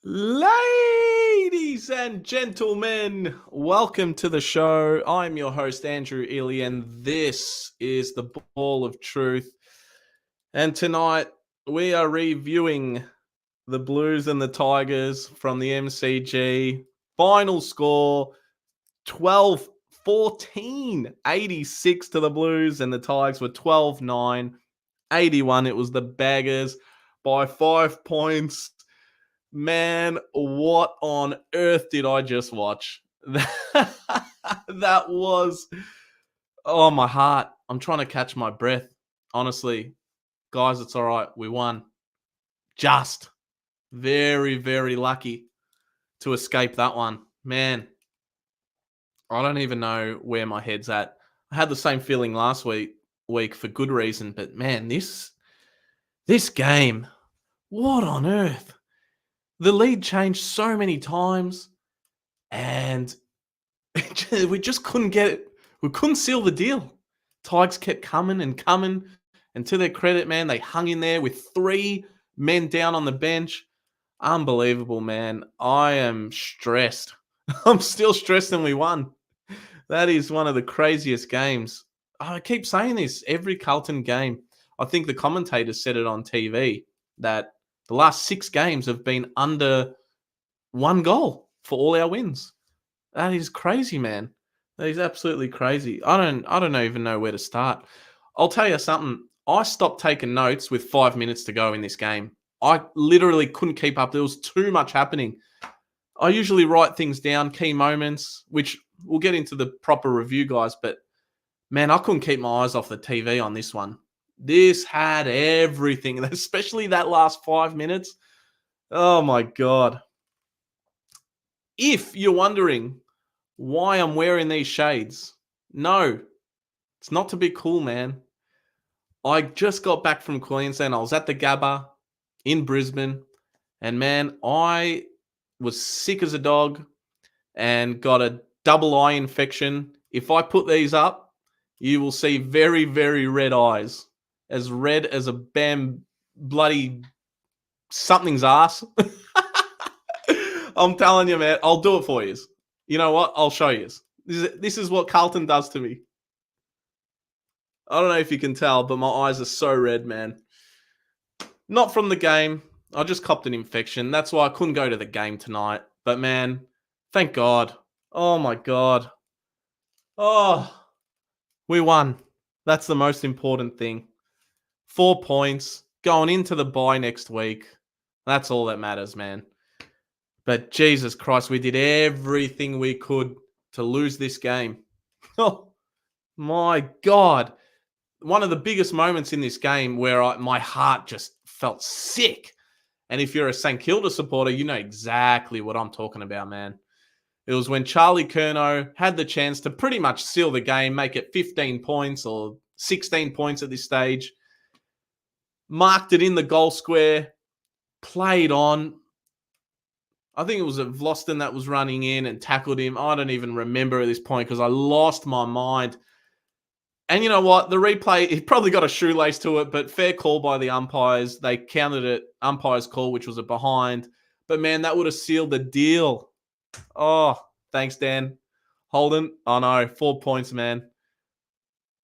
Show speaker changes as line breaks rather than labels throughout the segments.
Ladies and gentlemen, welcome to the show. I'm your host, Andrew Ely, and this is the Ball of Truth. And tonight, we are reviewing the Blues and the Tigers from the MCG. Final score 12-14, 86 to the Blues, and the Tigers were 12-9, 81. It was the Baggers by 5 points. Man, what on earth did I just watch? That was, oh, my heart. I'm trying to catch my breath. Honestly, guys, it's all right. We won. Just very, very lucky to escape that one. Man, I don't even know where my head's at. I had the same feeling last week for good reason, but man, this game, what on earth? The lead changed so many times, and we just couldn't get it. We couldn't seal the deal. Tigers kept coming and coming, and to their credit, man, they hung in there with 3 men down on the bench. Unbelievable, man. I am stressed. I'm still stressed, and we won. That is one of the craziest games. I keep saying this every Carlton game. I think the commentators said it on TV that the last 6 games have been under 1 goal for all our wins. That is crazy, man. That is absolutely crazy. I don't even know where to start. I'll tell you something. I stopped taking notes with 5 minutes to go in this game. I literally couldn't keep up. There was too much happening. I usually write things down, key moments, which we'll get into the proper review, guys. But man, I couldn't keep my eyes off the TV on this one. This had everything, especially that last 5 minutes. Oh my God. If you're wondering why I'm wearing these shades, no, it's not to be cool, man. I just got back from Queensland. I was at the Gabba in Brisbane, and man, I was sick as a dog and got a double eye infection. If I put these up, you will see very, very red eyes. As red as a bloody something's ass. I'm telling you, man, I'll do it for you. You know what? I'll show you. This is what Carlton does to me. I don't know if you can tell, but my eyes are so red, man. Not from the game. I just copped an infection. That's why I couldn't go to the game tonight. But man, thank God. Oh my God. Oh, we won. That's the most important thing. 4 points going into the bye next week. That's all that matters, man. But Jesus Christ, we did everything we could to lose this game. Oh my God. One of the biggest moments in this game where my heart just felt sick. And if you're a St. Kilda supporter, you know exactly what I'm talking about, man. It was when Charlie Curnow had the chance to pretty much seal the game, make it 15 points or 16 points at this stage. Marked it in the goal square, played on. I think it was Vlosten that was running in and tackled him. I don't even remember at this point because I lost my mind. And you know what? The replay, it probably got a shoelace to it, but fair call by the umpires. They counted it, umpire's call, which was a behind. But man, that would have sealed the deal. Oh, thanks, Dan. Holden, oh no, 4 points, man.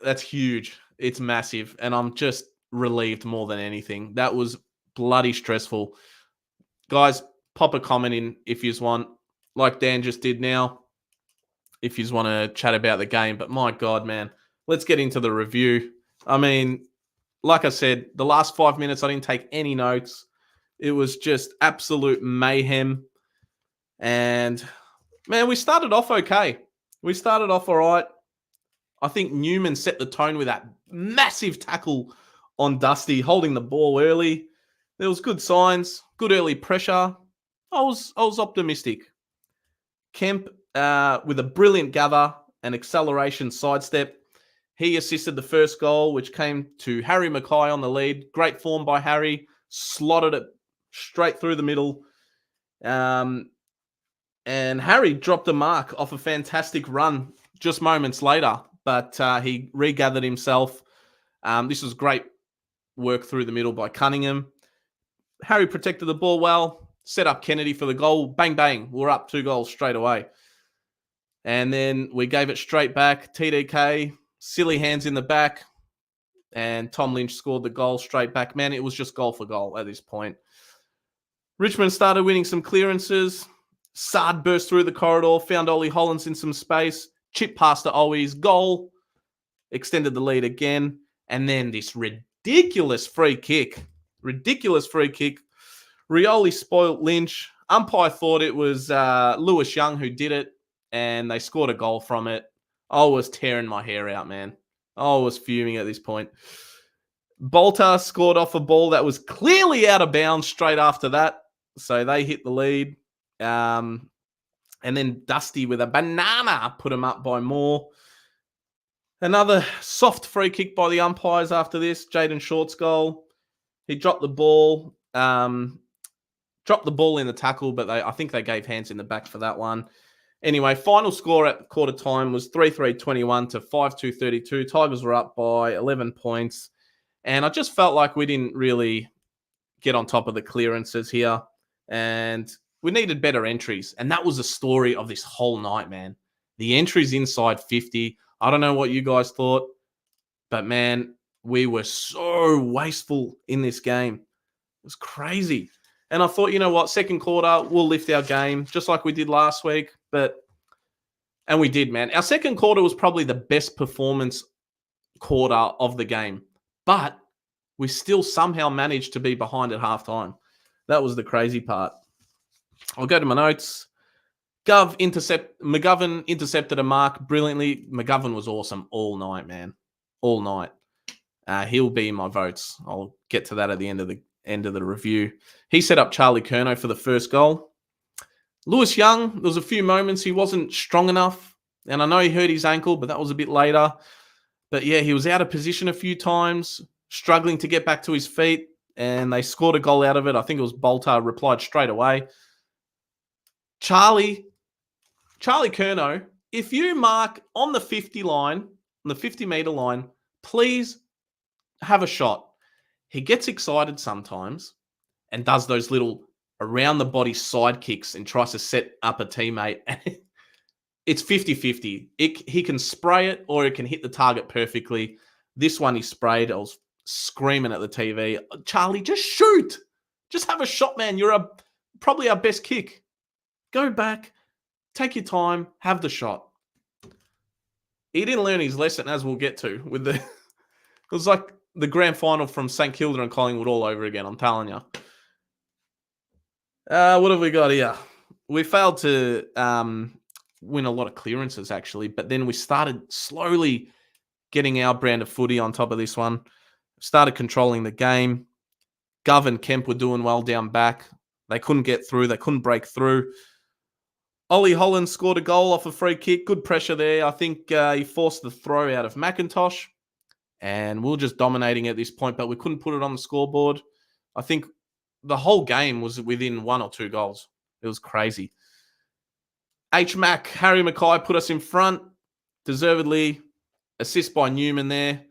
That's huge. It's massive. And I'm just relieved more than anything. That was bloody stressful. Guys, pop a comment in if you want, like Dan just did now, if you want to chat about the game. But my God, man, let's get into the review. I mean, like I said, the last 5 minutes, I didn't take any notes. It was just absolute mayhem. And, man, we started off okay. We started off all right. I think Newman set the tone with that massive tackle on Dusty, holding the ball early. There was good signs, good early pressure. I was optimistic. Kemp, with a brilliant gather and acceleration sidestep, he assisted the first goal, which came to Harry Mackay on the lead. Great form by Harry. Slotted it straight through the middle. And Harry dropped a mark off a fantastic run just moments later. But he regathered himself. This was great work through the middle by Cunningham. Harry protected the ball well. set up Kennedy for the goal. Bang, bang. We're up 2 goals straight away. And then we gave it straight back. TDK, silly hands in the back. And Tom Lynch scored the goal straight back. Man, it was just goal for goal at this point. Richmond started winning some clearances. Sard burst through the corridor, found Ollie Hollands in some space. Chip past to Owies. Goal. Extended the lead again. And then this ridiculous free kick. Rioli spoilt Lynch. Umpire thought it was Lewis Young who did it, and they scored a goal from it. I was tearing my hair out, man. I was fuming at this point. Bolter scored off a ball that was clearly out of bounds straight after that, so they hit the lead. And then Dusty with a banana put him up by more. Another soft free kick by the umpires after this. Jaden Short's goal. He dropped the ball. Dropped the ball in the tackle, but I think they gave hands in the back for that one. Anyway, final score at quarter time was 3-3-21 to 5-2-32. Tigers were up by 11 points. And I just felt like we didn't really get on top of the clearances here. And we needed better entries. And that was the story of this whole night, man. The entries inside 50. I don't know what you guys thought. But, man, we were so wasteful in this game. It was crazy. And I thought, you know what, second quarter, we'll lift our game, just like we did last week. And we did, man. Our second quarter was probably the best performance quarter of the game. But we still somehow managed to be behind at halftime. That was the crazy part. I'll go to my notes. McGovern intercepted a mark brilliantly. McGovern was awesome all night, man. All night. He'll be in my votes. I'll get to that at the end of the review. He set up Charlie Curnow for the first goal. Lewis Young, there was a few moments he wasn't strong enough. And I know he hurt his ankle, but that was a bit later. But yeah, he was out of position a few times, struggling to get back to his feet. And they scored a goal out of it. I think it was Bolter replied straight away. Charlie Curnow, if you mark on the 50 line, on the 50-meter line, please have a shot. He gets excited sometimes and does those little around-the-body side kicks and tries to set up a teammate. It's 50-50. He can spray it or it can hit the target perfectly. This one he sprayed. I was screaming at the TV. Charlie, just shoot. Just have a shot, man. You're probably our best kick. Go back. Take your time. Have the shot. He didn't learn his lesson, as we'll get to. It was like the grand final from St Kilda and Collingwood all over again, I'm telling you. What have we got here? We failed to win a lot of clearances, actually, but then we started slowly getting our brand of footy on top of this one. Started controlling the game. Gov and Kemp were doing well down back. They couldn't get through. They couldn't break through. Ollie Holland scored a goal off a free kick. Good pressure there. I think he forced the throw out of McIntosh. And we were just dominating at this point, but we couldn't put it on the scoreboard. I think the whole game was within 1 or 2 goals. It was crazy. Harry Mackay put us in front. Deservedly. Assist by Newman there.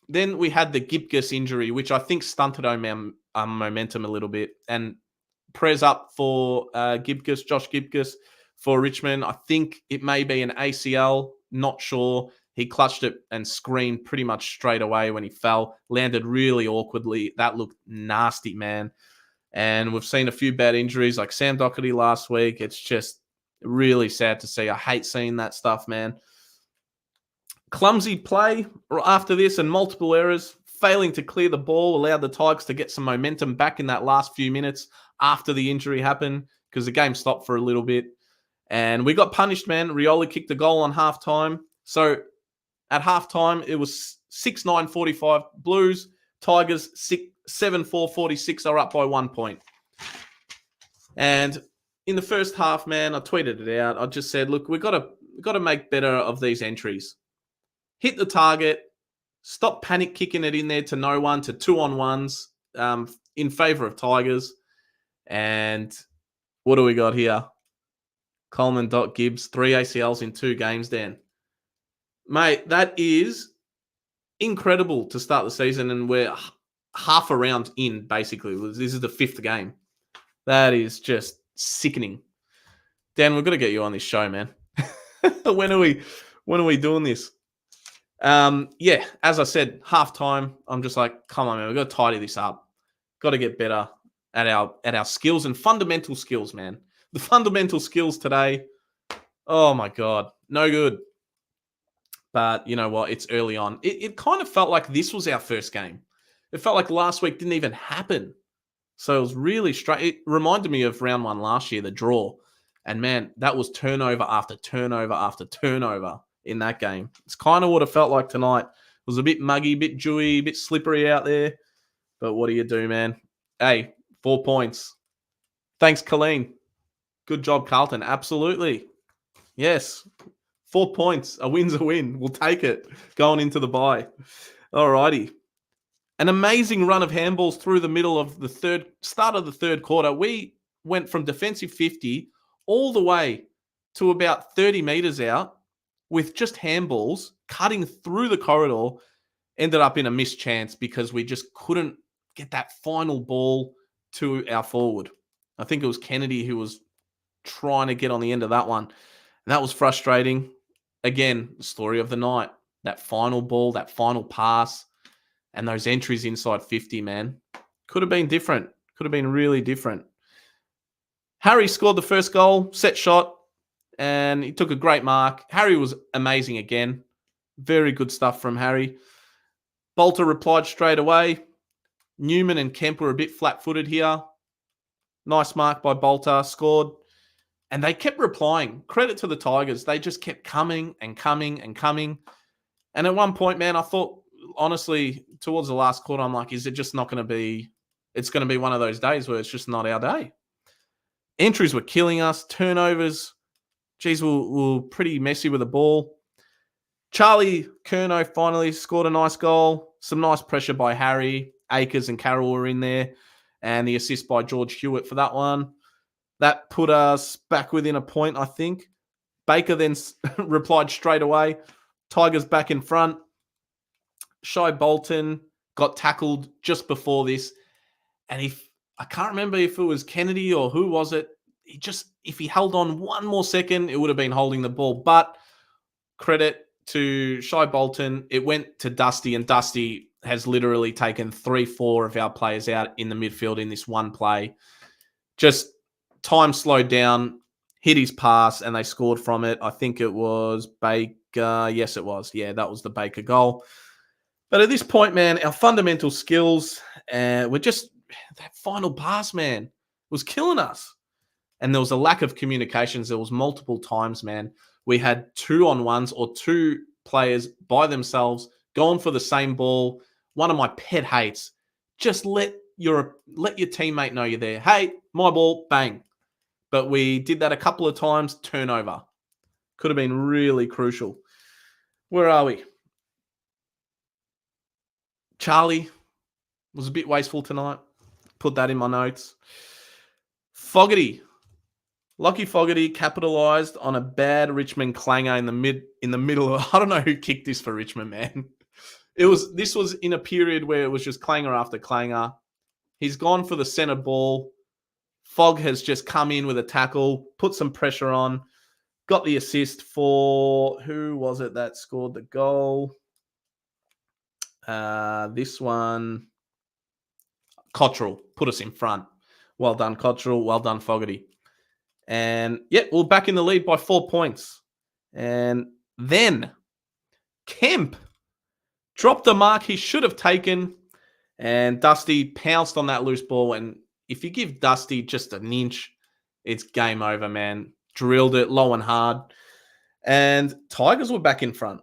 Then we had the Gipkus injury, which I think stunted our momentum a little bit. And prayers up for Josh Gipkus for Richmond. I think it may be an ACL. Not sure. He clutched it and screamed pretty much straight away when he fell. Landed really awkwardly. That looked nasty, man. And we've seen a few bad injuries like Sam Doherty last week. It's just really sad to see. I hate seeing that stuff, man. Clumsy play after this and multiple errors. Failing to clear the ball allowed the Tigers to get some momentum back in that last few minutes after the injury happened because the game stopped for a little bit. And we got punished, man. Rioli kicked the goal on halftime. So at halftime, it was 6-9-45 Blues. Tigers 7-4-46 are up by 1 point. And in the first half, man, I tweeted it out. I just said, look, we've got to make better of these entries. Hit the target. Stop panic kicking it in there to no one, to 2-on-1s in favor of Tigers. And what do we got here? Coleman, Gibbs, 3 ACLs in 2 games, Dan. Mate, that is incredible to start the season, and we're half a round in, basically. This is the 5th game. That is just sickening. Dan, we've got to get you on this show, man. when are we doing this? Yeah, as I said, halftime, I'm just like, come on, man, we've got to tidy this up. Got to get better at our skills and fundamental skills, man. The fundamental skills today, oh my God, no good. But you know what? It's early on. It kind of felt like this was our first game. It felt like last week didn't even happen. So it was really straight. It reminded me of round one last year, the draw. And man, that was turnover after turnover after turnover in that game. It's kind of what it felt like tonight. It was a bit muggy, a bit dewy, a bit slippery out there. But what do you do, man? Hey, 4 points. Thanks, Colleen. Good job, Carlton. Absolutely. Yes. 4 points. A win's a win. We'll take it going into the bye. All righty. An amazing run of handballs through the middle of the start of the third quarter. We went from defensive 50 all the way to about 30 meters out with just handballs cutting through the corridor. Ended up in a missed chance because we just couldn't get that final ball to our forward. I think it was Kennedy who was trying to get on the end of that one. And that was frustrating. Again, the story of the night. That final ball, that final pass, and those entries inside 50, man. Could have been different. Could have been really different. Harry scored the first goal, set shot, and he took a great mark. Harry was amazing again. Very good stuff from Harry. Bolter replied straight away. Newman and Kemp were a bit flat-footed here. Nice mark by Bolter, scored. And they kept replying. Credit to the Tigers. They just kept coming and coming and coming. And at one point, man, I thought, honestly, towards the last quarter, I'm like, is it just not going to be, it's going to be one of those days where it's just not our day. Entries were killing us. Turnovers, geez, were pretty messy with the ball. Charlie Curnow finally scored a nice goal. Some nice pressure by Harry. Akers and Carroll were in there. And the assist by George Hewitt for that one. That put us back within a point, I think. Baker then replied straight away. Tigers back in front. Shai Bolton got tackled just before this. And I can't remember if it was Kennedy or who was it. If he held on one more second, it would have been holding the ball. But credit to Shai Bolton. It went to Dusty, and Dusty has literally taken 3-4 of our players out in the midfield in this one play. Just time slowed down, hit his pass, and they scored from it. I think it was Baker. Yes, it was. Yeah, that was the Baker goal. But at this point, man, our fundamental skills were just that final pass, man, was killing us. And there was a lack of communications. There was multiple times, man. We had 2-on-1s or two players by themselves going for the same ball. One of my pet hates. Just let your teammate know you're there. Hey, my ball, bang. But we did that a couple of times, turnover. Could have been really crucial. Where are we? Charlie was a bit wasteful tonight. Put that in my notes. Fogarty. Lucky Fogarty capitalised on a bad Richmond clanger in the middle. I don't know who kicked this for Richmond, man. This was in a period where it was just clanger after clanger. He's gone for the centre ball. Fogg has just come in with a tackle, put some pressure on, got the assist for, who was it that scored the goal? This one, Cottrell, put us in front. Well done, Cottrell. Well done, Fogarty. And yeah, we're back in the lead by 4 points. And then Kemp dropped the mark he should have taken, and Dusty pounced on that loose ball. And if you give Dusty just an inch, it's game over, man. Drilled it low and hard. And Tigers were back in front.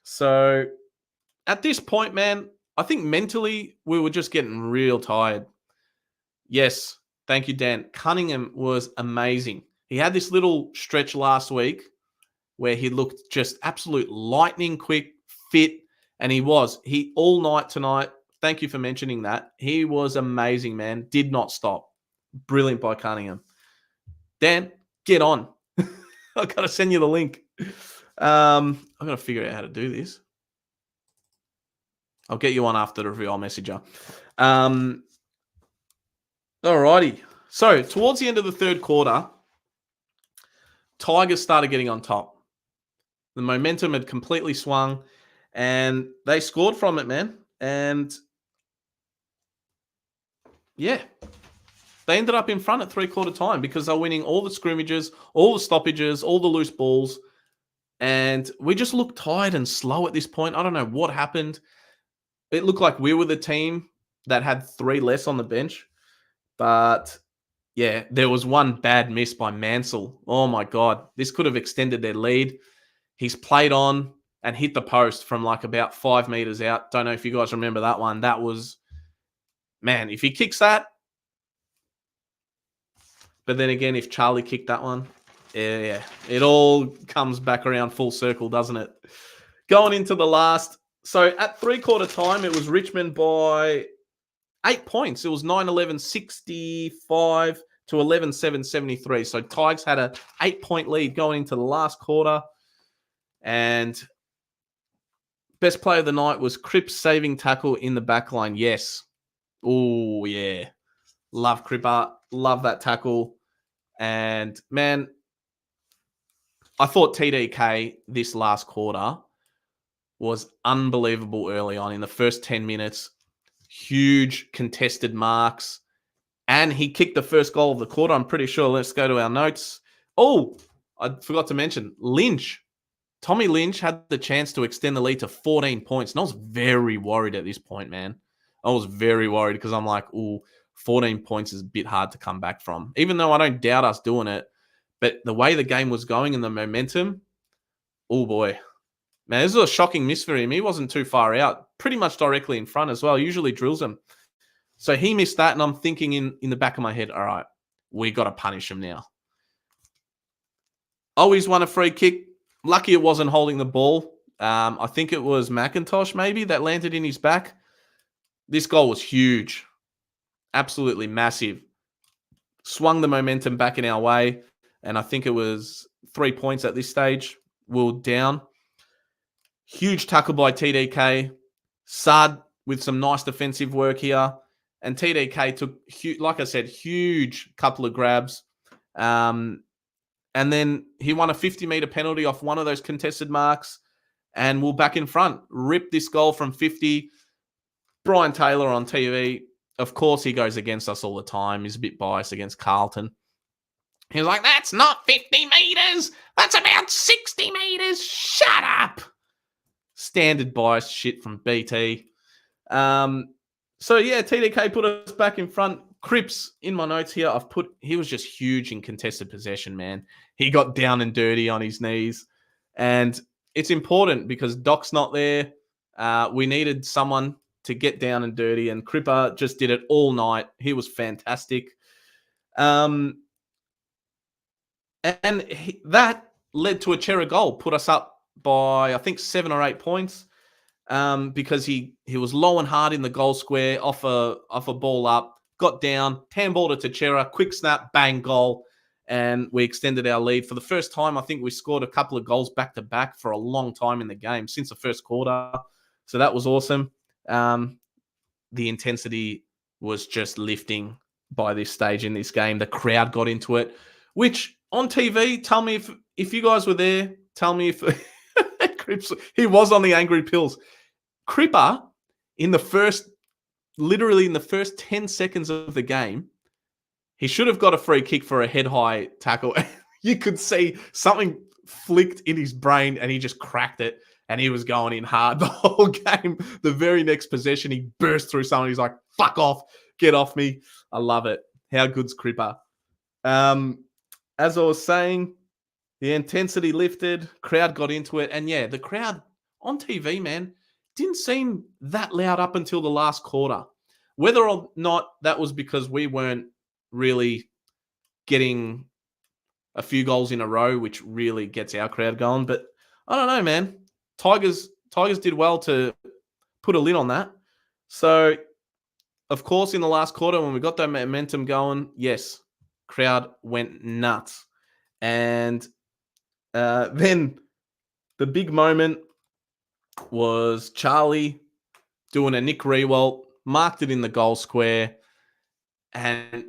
So at this point, man, I think mentally we were just getting real tired. Yes, thank you, Dan. Cunningham was amazing. He had this little stretch last week where he looked just absolute lightning quick, fit, and he all night tonight. Thank you for mentioning that. He was amazing, man. Did not stop. Brilliant by Cunningham. Dan, get on. I've got to send you the link. I've got to figure out how to do this. I'll get you on after the review. I'll message you. Alrighty. So towards the end of the third quarter, Tigers started getting on top. The momentum had completely swung, and they scored from it, man. And yeah, they ended up in front at three-quarter time because they're winning all the scrimmages, all the stoppages, all the loose balls. And we just looked tired and slow at this point. I don't know what happened. It looked like we were the team that had three less on the bench. But yeah, there was one bad miss by Mansell. Oh my God. This could have extended their lead. He's played on and hit the post from like about 5 meters out. Don't know if you guys remember that one. That was, man, if he kicks that, but then again, if Charlie kicked that one, yeah, it all comes back around full circle, doesn't it? Going into the last, so at three-quarter time, it was Richmond by 8 points. It was 9-11-65 to 11-7-73. So Tigers had a 8-point lead going into the last quarter. And best play of the night was Cripps saving tackle in the back line. Yes. Oh, yeah. Love Cripper. Love that tackle. And, man, I thought TDK this last quarter was unbelievable early on in the first 10 minutes. Huge contested marks. And he kicked the first goal of the quarter, I'm pretty sure. Let's go to our notes. Oh, I forgot to mention Lynch. Tommy Lynch had the chance to extend the lead to 14 points. And I was very worried at this point, man. I was very worried because I'm like, 14 points is a bit hard to come back from. Even though I don't doubt us doing it. But the way the game was going and the momentum, oh boy. Man, this was a shocking miss for him. He wasn't too far out. Pretty much directly in front as well. Usually drills him. So he missed that, and I'm thinking in the back of my head, all right, we got to punish him now. Always won a free kick. Lucky it wasn't holding the ball. I think it was McIntosh maybe that landed in his back. This goal was huge. Absolutely massive. Swung the momentum back in our way, and I think it was 3 points at this stage. We were down. Huge tackle by TDK. Sard with some nice defensive work here. And TDK took, like I said, huge couple of grabs. And then he won a 50-meter penalty off one of those contested marks. And we're back in front. Ripped this goal from 50. Brian Taylor on TV. Of course, he goes against us all the time. He's a bit biased against Carlton. He's like, that's not 50 meters. That's about 60 meters. Shut up. Standard bias shit from BT. So yeah, TDK put us back in front. Cripps, in my notes here, he was just huge in contested possession, man. He got down and dirty on his knees. And it's important because Doc's not there. We needed someone to get down and dirty, and Cripper just did it all night. He was fantastic. And that led to a Chera goal, put us up by, I think, 7 or 8 points. Because he was low and hard in the goal square, off a ball up, got down, handballed it to Chera, quick snap, bang, goal, and we extended our lead. For the first time, I think we scored a couple of goals back-to-back for a long time in the game, since the first quarter. So that was awesome. The intensity was just lifting by this stage in this game. The crowd got into it, which on TV, tell me if you guys were there, tell me if... Cripps, he was on the angry pills. Cripper, literally in the first 10 seconds of the game, he should have got a free kick for a head-high tackle. You could see something flicked in his brain, and he just cracked it, and he was going in hard the whole game. The very next possession, he burst through someone. He's like, fuck off, get off me. I love it. How good's Cripper? As I was saying, the intensity lifted, crowd got into it, and yeah, the crowd on TV, man, didn't seem that loud up until the last quarter. Whether or not that was because we weren't really getting a few goals in a row, which really gets our crowd going, but I don't know, man. Tigers did well to put a lid on that. So, of course, in the last quarter, when we got that momentum going, yes, crowd went nuts. And then the big moment was Charlie doing a Nick Rewalt, marked it in the goal square. And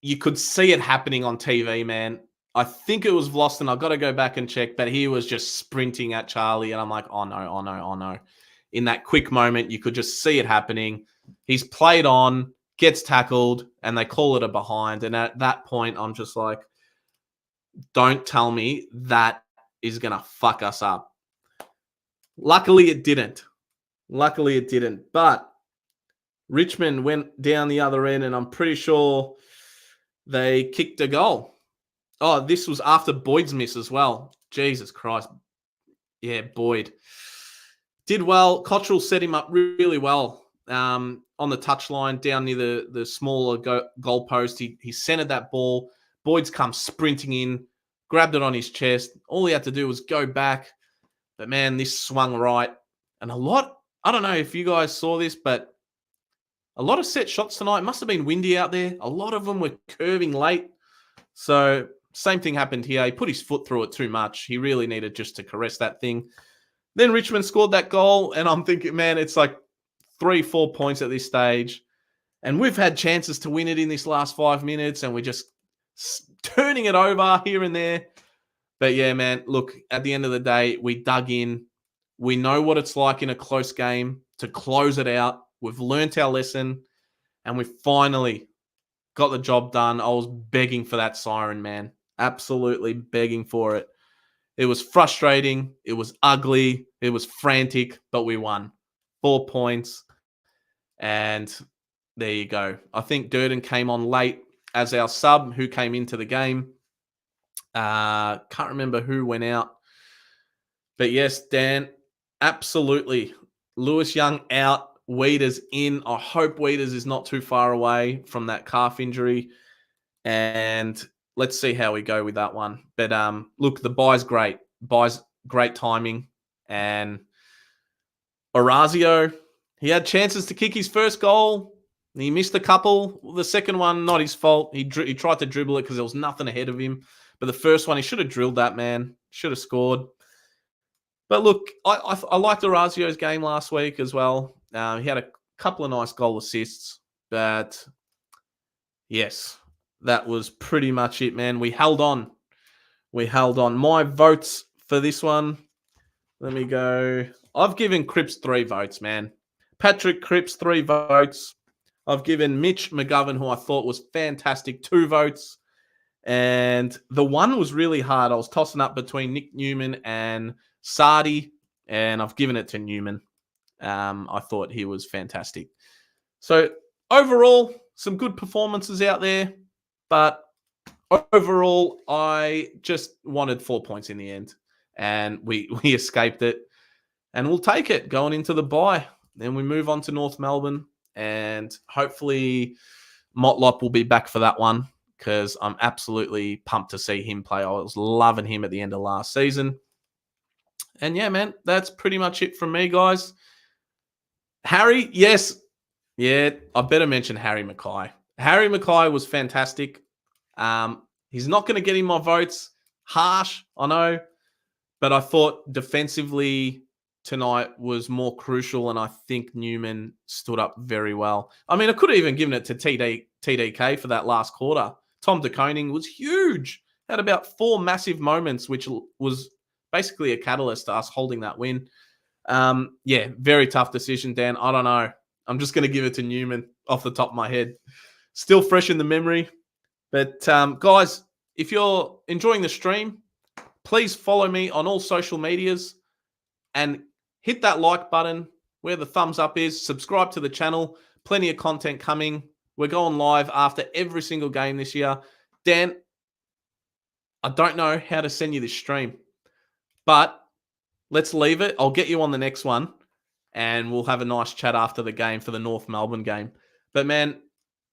you could see it happening on TV, man. I think it was Vlosten. I've got to go back and check, but he was just sprinting at Charlie, and I'm like, oh no, oh no, oh no. In that quick moment, you could just see it happening. He's played on, gets tackled, and they call it a behind. And at that point, I'm just like, don't tell me that is going to fuck us up. Luckily, it didn't. But Richmond went down the other end, and I'm pretty sure they kicked a goal. Oh, this was after Boyd's miss as well. Jesus Christ. Yeah, Boyd. Did well. Cottrell set him up really well on the touchline down near the smaller goal post. He centered that ball. Boyd's come sprinting in, grabbed it on his chest. All he had to do was go back. But, man, this swung right. And I don't know if you guys saw this, but a lot of set shots tonight. It must have been windy out there. A lot of them were curving late. So same thing happened here. He put his foot through it too much. He really needed just to caress that thing. Then Richmond scored that goal, and I'm thinking, man, it's like 3-4 points at this stage. And we've had chances to win it in this last 5 minutes, and we're just turning it over here and there. But yeah, man, look, at the end of the day, we dug in. We know what it's like in a close game to close it out. We've learnt our lesson, and we finally got the job done. I was begging for that siren, man. Absolutely begging for it. It was frustrating. It was ugly. It was frantic, but we won. 4 points. And there you go. I think Durden came on late as our sub who came into the game. Can't remember who went out. But yes, Dan, absolutely. Lewis Young out. Weeders in. I hope Weeders is not too far away from that calf injury. And let's see how we go with that one. But look, the bye's great. Bye's great timing. And Orazio, he had chances to kick his first goal. He missed a couple. The second one, not his fault. He tried to dribble it because there was nothing ahead of him. But the first one, he should have drilled that, man. Should have scored. But look, I liked Orazio's game last week as well. He had a couple of nice goal assists. But yes, that was pretty much it, man. We held on. My votes for this one, let me go. I've given Cripps 3 votes, man. Patrick Cripps, 3 votes. I've given Mitch McGovern, who I thought was fantastic, 2 votes. And the one was really hard. I was tossing up between Nick Newman and Sardi, and I've given it to Newman. I thought he was fantastic. So overall, some good performances out there, but overall, I just wanted 4 points in the end, and we escaped it, and we'll take it going into the bye. Then we move on to North Melbourne, and hopefully Motlop will be back for that one because I'm absolutely pumped to see him play. I was loving him at the end of last season. And yeah, man, that's pretty much it from me, guys. Harry, yes. Yeah, I better mention Harry Mackay. Harry Mackay was fantastic. He's not going to get in my votes. Harsh, I know. But I thought defensively tonight was more crucial, and I think Newman stood up very well. I mean, I could have even given it to TDK for that last quarter. Tom de Koning was huge. Had about 4 massive moments, which was basically a catalyst to us holding that win. Yeah, very tough decision, Dan. I don't know. I'm just going to give it to Newman off the top of my head. Still fresh in the memory. But guys, if you're enjoying the stream, please follow me on all social medias and hit that like button where the thumbs up is. Subscribe to the channel. Plenty of content coming. We're going live after every single game this year. Dan, I don't know how to send you this stream, but let's leave it. I'll get you on the next one, and we'll have a nice chat after the game for the North Melbourne game. But, man,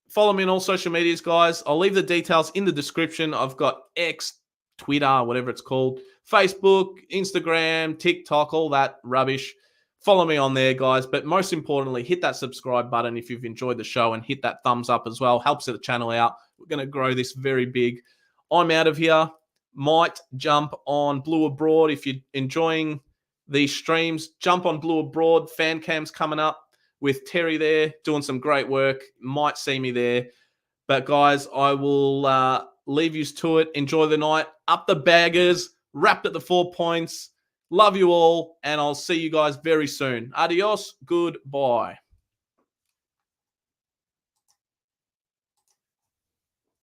follow me on all social medias, guys. I'll leave the details in the description. I've got X, Twitter, whatever it's called, Facebook, Instagram, TikTok, all that rubbish. Follow me on there, guys. But most importantly, hit that subscribe button if you've enjoyed the show, and hit that thumbs up as well. Helps the channel out. We're going to grow this very big. I'm out of here. Might jump on Blue Abroad. If you're enjoying these streams, jump on Blue Abroad. Fan cam's coming up with Terry there, doing some great work. Might see me there. But guys, I will leave you to it. Enjoy the night. Up the baggers. Wrapped at the 4 points. Love you all. And I'll see you guys very soon. Adios. Goodbye.